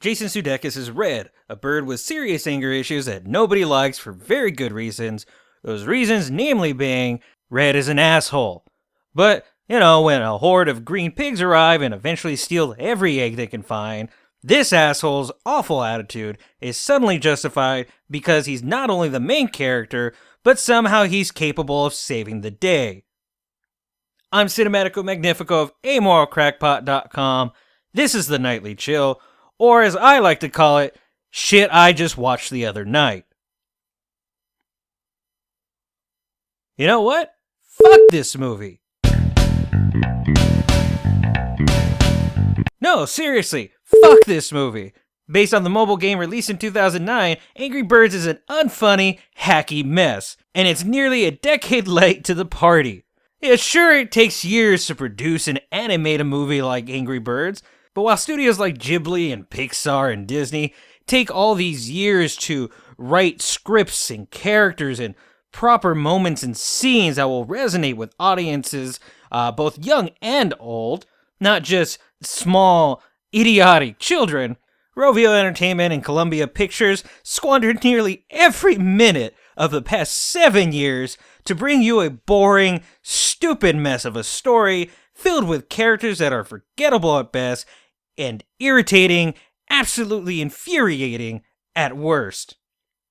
Jason Sudeikis is Red, a bird with serious anger issues that nobody likes for very good reasons. Those reasons namely being, Red is an asshole. But, when a horde of green pigs arrive and eventually steal every egg they can find, this asshole's awful attitude is suddenly justified because he's not only the main character, but somehow he's capable of saving the day. I'm Cinematico Magnifico of amoralcrackpot.com. This is the Nightly Chill, or as I like to call it, shit I just watched the other night. You know what? Fuck this movie. No, seriously, fuck this movie. Based on the mobile game released in 2009, Angry Birds is an unfunny, hacky mess, and it's nearly a decade late to the party. Yeah, sure, it takes years to produce and animate a movie like Angry Birds, but while studios like Ghibli and Pixar and Disney take all these years to write scripts and characters and proper moments and scenes that will resonate with audiences, both young and old, not just small, idiotic children, Rovio Entertainment and Columbia Pictures squandered nearly every minute of the past 7 years to bring you a boring, stupid mess of a story filled with characters that are forgettable at best and irritating, absolutely infuriating at worst.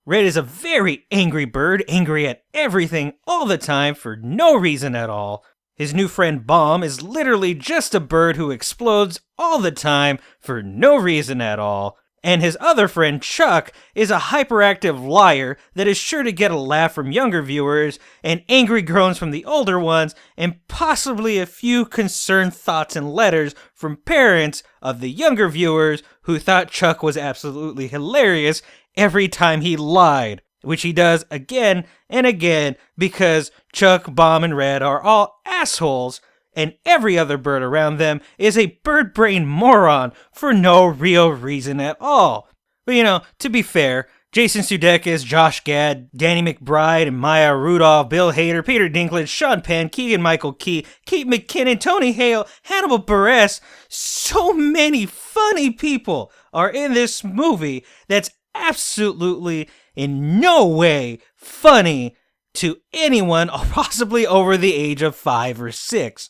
Red is a very angry bird, angry at everything all the time for no reason at all. His new friend Bomb is literally just a bird who explodes all the time for no reason at all. And his other friend Chuck is a hyperactive liar that is sure to get a laugh from younger viewers and angry groans from the older ones and possibly a few concerned thoughts and letters from parents of the younger viewers who thought Chuck was absolutely hilarious every time he lied, which he does again and again because Chuck, Bomb, and Red are all assholes, and every other bird around them is a bird-brained moron for no real reason at all. But to be fair, Jason Sudeikis, Josh Gad, Danny McBride, and Maya Rudolph, Bill Hader, Peter Dinklage, Sean Penn, Keegan-Michael Key, Kate McKinnon, Tony Hale, Hannibal Buress, so many funny people are in this movie that's absolutely in no way funny to anyone possibly over the age of 5 or 6.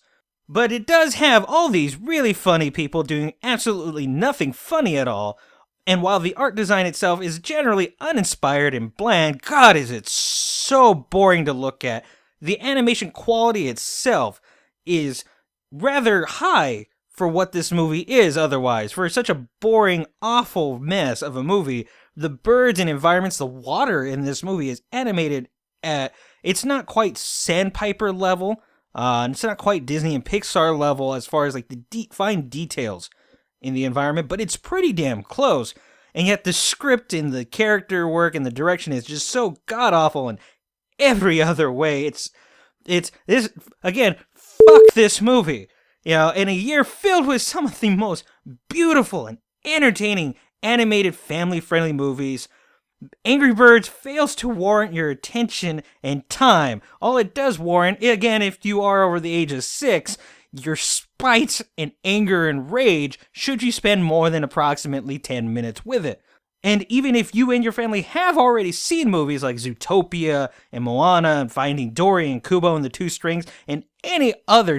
But it does have all these really funny people doing absolutely nothing funny at all. And while the art design itself is generally uninspired and bland, God is it so boring to look at, the animation quality itself is rather high for what this movie is otherwise. For such a boring, awful mess of a movie, the birds and environments, the water in this movie is animated at, it's not quite Sandpiper level, it's not quite Disney and Pixar level as far as like the fine details in the environment, but it's pretty damn close. And yet the script and the character work and the direction is just so god-awful in every other way. It's this, again, fuck this movie. In a year filled with some of the most beautiful and entertaining animated family-friendly movies, Angry Birds fails to warrant your attention and time. All it does warrant, again, if you are over the age of 6, your spite and anger and rage should you spend more than approximately 10 minutes with it. And even if you and your family have already seen movies like Zootopia and Moana and Finding Dory and Kubo and the Two Strings and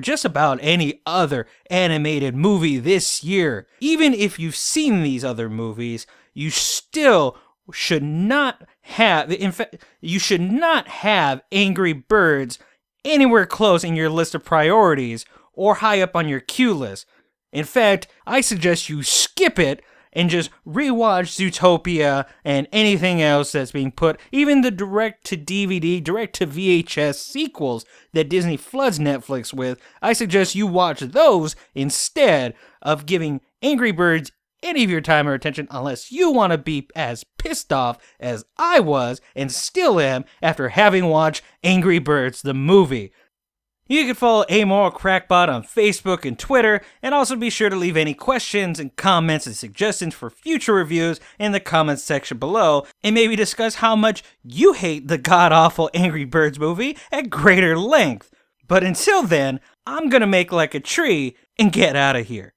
just about any other animated movie this year, even if you've seen these other movies, you still should not have, you should not have Angry Birds anywhere close in your list of priorities or high up on your queue list. In fact, I suggest you skip it and just rewatch Zootopia and anything else that's being put, even the direct-to-DVD, direct-to-VHS sequels that Disney floods Netflix with. I suggest you watch those instead of giving Angry Birds any of your time or attention unless you want to be as pissed off as I was and still am after having watched Angry Birds the movie. You can follow Amoral Crackpot on Facebook and Twitter, and also be sure to leave any questions and comments and suggestions for future reviews in the comments section below, and maybe discuss how much you hate the god-awful Angry Birds movie at greater length. But until then, I'm gonna make like a tree and get out of here.